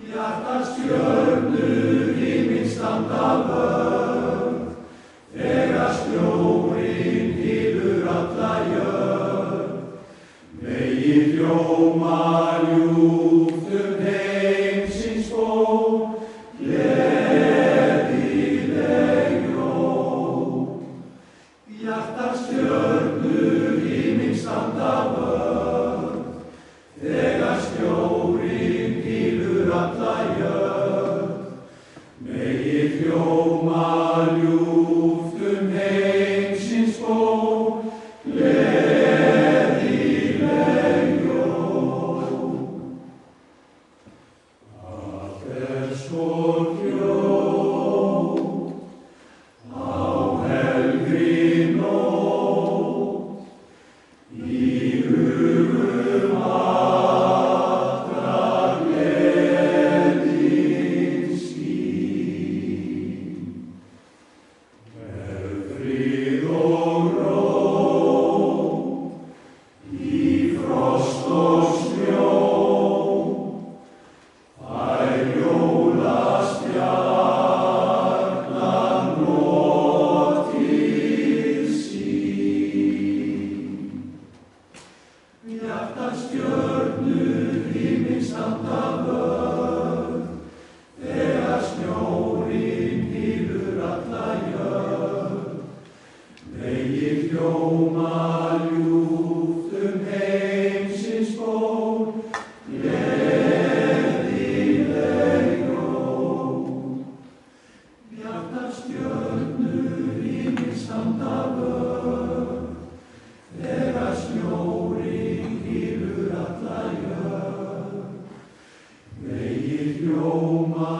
Stjörnur himinn standa vörð, þegar snjórinn hylur alla jörð. Megi hljóma ljúft heimsins ból, gleðileg jól. Stjörnur himinn standa vörð, þegar snjórinn hylur alla jörð. Megi hljóma ljúft heimsins ból, gleðileg jól. Allt svo hljótt á helgri nótt, í hugum allra gleðin skín. Með frið og ró, í frost og snjó, fær jólastjarnan notið sín. Stjörnur himinn standa vörð, þegar snjórinn hylur alla jörð. Megi hljóma ljúft heimsins ból, gleðileg jól. Stjörnur himinn standa vörð, þegar snjórinn hylur alla jörð. Megi hljóma